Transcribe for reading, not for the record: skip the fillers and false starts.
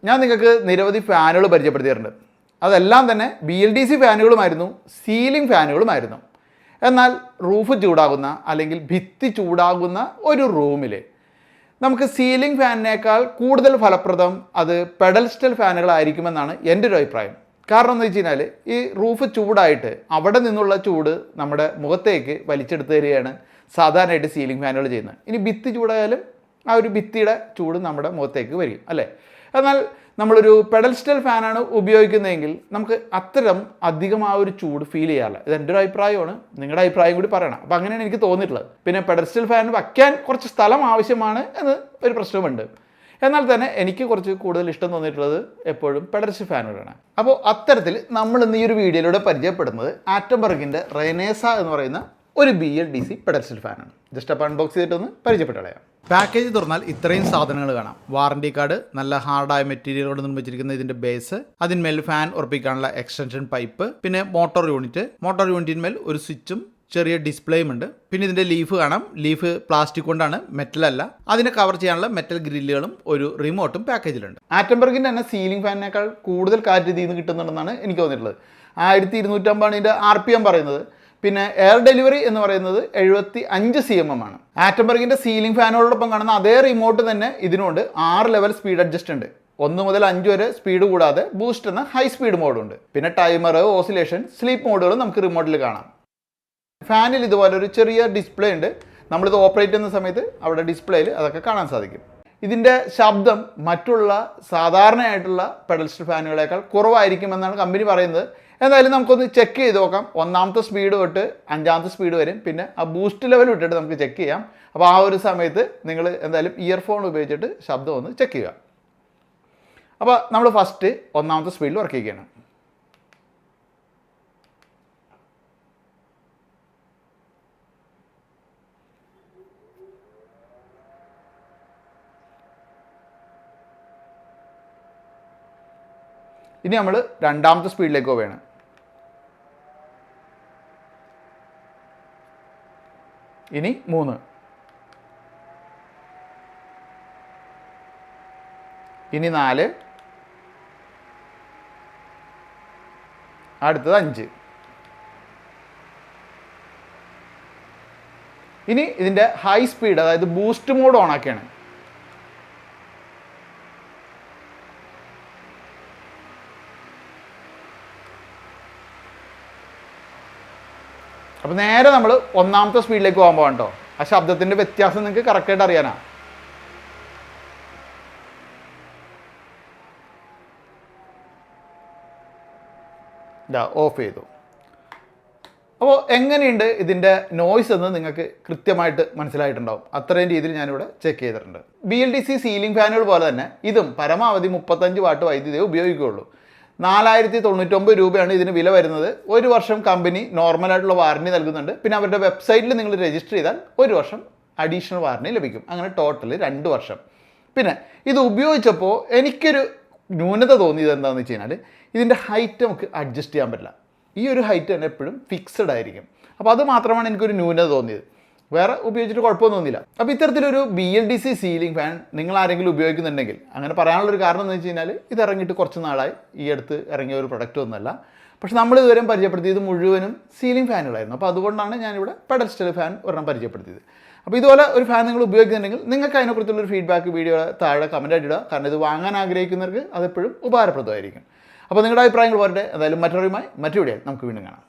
ഞാൻ നിങ്ങൾക്ക് നിരവധി ഫാനുകൾ പരിചയപ്പെടുത്തിയിട്ടുണ്ട്. അതെല്ലാം തന്നെ BLDC ഫാനുകളുമായിരുന്നു, സീലിംഗ് ഫാനുകളുമായിരുന്നു. എന്നാൽ റൂഫ് ചൂടാകുന്ന അല്ലെങ്കിൽ ഭിത്തി ചൂടാകുന്ന ഒരു റൂമിൽ നമുക്ക് സീലിംഗ് ഫാനിനേക്കാൾ കൂടുതൽ ഫലപ്രദം അത് പെഡൽ സ്റ്റൈൽ ഫാനുകളായിരിക്കുമെന്നാണ് എൻ്റെ ഒരു അഭിപ്രായം. കാരണം എന്ന് വെച്ച് കഴിഞ്ഞാൽ ഈ റൂഫ് ചൂടായിട്ട് അവിടെ നിന്നുള്ള ചൂട് നമ്മുടെ മുഖത്തേക്ക് വലിച്ചെടുത്ത് തരികയാണ് സാധാരണയായിട്ട് സീലിംഗ് ഫാനുകൾ ചെയ്യുന്നത്. ഇനി ഭിത്തി ചൂടായാലും ആ ഒരു ഭിത്തിയുടെ ചൂട് നമ്മുടെ മുഖത്തേക്ക് വരും അല്ലേ. എന്നാൽ നമ്മളൊരു പെഡൽ സ്റ്റൈൽ ഫാനാണ് ഉപയോഗിക്കുന്നതെങ്കിൽ നമുക്ക് അത്തരം അധികം ആ ഒരു ചൂട് ഫീൽ ചെയ്യാറില്ല. ഇത് എൻ്റെ ഒരു അഭിപ്രായമാണ്, നിങ്ങളുടെ അഭിപ്രായം കൂടി പറയണം. അപ്പോൾ അങ്ങനെയാണ് എനിക്ക് തോന്നിയിട്ടുള്ളത്. പിന്നെ പെഡൽ സ്റ്റൈൽ ഫാൻ വയ്ക്കാൻ കുറച്ച് സ്ഥലം ആവശ്യമാണ് എന്ന് ഒരു പ്രശ്നമുണ്ട്. എന്നാൽ തന്നെ എനിക്ക് കുറച്ച് കൂടുതൽ ഇഷ്ടം തോന്നിയിട്ടുള്ളത് എപ്പോഴും പെഡൽ സ്റ്റൈൽ ഫാനുകളാണ്. അപ്പോൾ അത്തരത്തിൽ നമ്മൾ ഇന്ന് ഈ ഒരു വീഡിയോയിലൂടെ പരിചയപ്പെടുന്നത് ആറ്റംബർഗിൻ്റെ റെനേസ എന്ന് പറയുന്ന ഒരു BLDC പെഡൽ സ്റ്റൈൽ ഫാനാണ്. ജസ്റ്റ് അപ്പോൾ അൺബോക്സ് ചെയ്തിട്ടൊന്ന് പരിചയപ്പെട്ട് കളയാം. പാക്കേജ് തുറന്നാൽ ഇത്രയും സാധനങ്ങൾ കാണാം. വാറണ്ടി കാർഡ്, നല്ല ഹാർഡായ മെറ്റീരിയൽ കൊണ്ട് നിർമ്മിച്ചിരിക്കുന്ന ഇതിൻ്റെ ബേസ്, അതിന്മേൽ ഫാൻ ഉറപ്പിക്കാനുള്ള എക്സ്റ്റൻഷൻ പൈപ്പ്, പിന്നെ മോട്ടോർ യൂണിറ്റിന്മേൽ ഒരു സ്വിച്ചും ചെറിയ ഡിസ്പ്ലേയും ഉണ്ട്. പിന്നെ ഇതിൻ്റെ ലീഫ് കാണാം. ലീഫ് പ്ലാസ്റ്റിക് കൊണ്ടാണ്, മെറ്റലല്ല. അതിനെ കവർ ചെയ്യാനുള്ള മെറ്റൽ ഗ്രില്ലുകളും ഒരു റിമോട്ടും പാക്കേജിലുണ്ട്. ആറ്റംബർഗിൻ്റെ തന്നെ സീലിംഗ് ഫാനിനേക്കാൾ കൂടുതൽ കാറ്റ് ഇതിൽ നിന്ന് കിട്ടുന്നുണ്ടെന്നാണ് എനിക്ക് തോന്നിയിട്ടുള്ളത്. 1250 ഇതിൻ്റെ RPM പറയുന്നത്. പിന്നെ എയർ ഡെലിവറി എന്ന് പറയുന്നത് 75 cm ആണ്. ആറ്റംബർഗിൻ്റെ സീലിംഗ് ഫാനുകളോടൊപ്പം കാണുന്ന അതേ റിമോട്ട് തന്നെ ഇതിനുണ്ട്. 6 ലെവൽ സ്പീഡ് അഡ്ജസ്റ്റ് ഉണ്ട്. 1 മുതൽ 5 വരെ സ്പീഡ് കൂടാതെ ബൂസ്റ്റ് എന്ന ഹൈ സ്പീഡ് മോഡുണ്ട്. പിന്നെ ടൈമർ, ഓസിലേഷൻ, സ്ലീപ്പ് മോഡുകളും നമുക്ക് റിമോട്ടിൽ കാണാം. ഫാനിൽ ഇതുപോലെ ഒരു ചെറിയ ഡിസ്പ്ലേ ഉണ്ട്. നമ്മളിത് ഓപ്പറേറ്റ് ചെയ്യുന്ന സമയത്ത് അവിടെ ഡിസ്പ്ലേയിൽ അതൊക്കെ കാണാൻ സാധിക്കും. ഇതിൻ്റെ ശബ്ദം മറ്റുള്ള സാധാരണയായിട്ടുള്ള പെഡൽ സ്റ്റൈൽ ഫാനുകളേക്കാൾ കുറവായിരിക്കുമെന്നാണ് കമ്പനി പറയുന്നത്. എന്തായാലും നമുക്കൊന്ന് ചെക്ക് ചെയ്ത് നോക്കാം. 1ാമത്തെ സ്പീഡ് തൊട്ട് 5ാമത്തെ സ്പീഡ് വരും. പിന്നെ ആ ബൂസ്റ്റ് ലെവൽ വിട്ടിട്ട് നമുക്ക് ചെക്ക് ചെയ്യാം. അപ്പോൾ ആ ഒരു സമയത്ത് നിങ്ങൾ എന്തായാലും ഇയർഫോൺ ഉപയോഗിച്ചിട്ട് ശബ്ദം ഒന്ന് ചെക്ക് ചെയ്യുക. അപ്പോൾ നമ്മൾ ഫസ്റ്റ് 1ാമത്തെ സ്പീഡിൽ വർക്ക് ചെയ്യുകയാണ്. ഇനി നമ്മൾ 2ാമത്തെ സ്പീഡിലേക്ക് പോവുകയാണ്. ഇനി 3, ഇനി 4, അടുത്തത് 5. ഇനി ഇതിൻ്റെ ഹൈ സ്പീഡ്, അതായത് ബൂസ്റ്റ് മോഡ് ഓൺ ആക്കിയാണ്. അപ്പോൾ നേരെ നമ്മൾ 1ാമത്തെ സ്പീഡിലേക്ക് പോകാൻ പോകാം കേട്ടോ. ആ ശബ്ദത്തിൻ്റെ വ്യത്യാസം നിങ്ങൾക്ക് കറക്റ്റായിട്ട് അറിയാനാ. ഓഫ് ചെയ്തു. അപ്പോൾ എങ്ങനെയുണ്ട് ഇതിൻ്റെ നോയ്സ് എന്ന് നിങ്ങൾക്ക് കൃത്യമായിട്ട് മനസ്സിലായിട്ടുണ്ടാവും. അത്രയും രീതിയിൽ ഞാനിവിടെ ചെക്ക് ചെയ്തിട്ടുണ്ട്. BLDC സീലിംഗ് ഫാനുകൾ പോലെ തന്നെ ഇതും പരമാവധി 35 വാട്ട് വൈദ്യുതിയെ ഉപയോഗിക്കുകയുള്ളൂ. 4099 രൂപയാണ് ഇതിന് വില വരുന്നത്. 1 വർഷം കമ്പനി നോർമലായിട്ടുള്ള വാറണ്ടി നൽകുന്നുണ്ട്. പിന്നെ അവരുടെ വെബ്സൈറ്റിൽ നിങ്ങൾ രജിസ്റ്റർ ചെയ്താൽ 1 വർഷം അഡീഷണൽ വാറണ്ടി ലഭിക്കും. അങ്ങനെ ടോട്ടൽ 2 വർഷം. പിന്നെ ഇത് ഉപയോഗിച്ചപ്പോൾ എനിക്കൊരു ന്യൂനത തോന്നിയത് എന്താണെന്ന് വെച്ച് കഴിഞ്ഞാൽ ഇതിൻ്റെ ഹൈറ്റ് നമുക്ക് അഡ്ജസ്റ്റ് ചെയ്യാൻ പറ്റില്ല. ഈ ഒരു ഹൈറ്റ് തന്നെ എപ്പോഴും ഫിക്സഡ് ആയിരിക്കും. അപ്പോൾ അത് മാത്രമാണ് എനിക്കൊരു ന്യൂനത തോന്നിയത്. വേറെ ഉപയോഗിച്ചിട്ട് കുഴപ്പമൊന്നും തോന്നിയില്ല. അപ്പോൾ ഇത്തരത്തിലൊരു BLDC സീലിംഗ് ഫാൻ നിങ്ങൾ ആരെങ്കിലും ഉപയോഗിക്കുന്നുണ്ടെങ്കിൽ, അങ്ങനെ പറയാനുള്ളൊരു കാരണം എന്ന് വെച്ച് കഴിഞ്ഞാൽ ഇത് ഇറങ്ങിയിട്ട് കുറച്ച് നാളായി, ഈ അടുത്ത് ഇറങ്ങിയ ഒരു പ്രൊഡക്റ്റ് ഒന്നുമല്ല. പക്ഷെ നമ്മൾ ഇതുവരെ പരിചയപ്പെടുത്തിയത് മുഴുവനും സീലിംഗ് ഫാനുകളായിരുന്നു. അപ്പോൾ അതുകൊണ്ടാണ് ഞാനിവിടെ പെഡൽ സ്റ്റൈൽ ഫാൻ ഒരെണ്ണം പരിചയപ്പെടുത്തിയത്. അപ്പോൾ ഇതുപോലെ ഒരു ഫാൻ നിങ്ങൾ ഉപയോഗിക്കുന്നുണ്ടെങ്കിൽ നിങ്ങൾക്ക് അതിനെക്കുറിച്ചുള്ളൊരു ഫീഡ്ബാക്ക് വീഡിയോ താഴെ കമൻറ്റ് ആയിട്ട് ഇടുക. കാരണം ഇത് വാങ്ങാൻ ആഗ്രഹിക്കുന്നവർക്ക് അതെപ്പോഴും ഉപകാരപ്രദമായിരിക്കും. അപ്പോൾ നിങ്ങളുടെ അഭിപ്രായങ്ങൾ പോരട്ടെ. എന്തായാലും മറ്റൊരു വീഡിയോ നമുക്ക് വീണ്ടും കാണാം.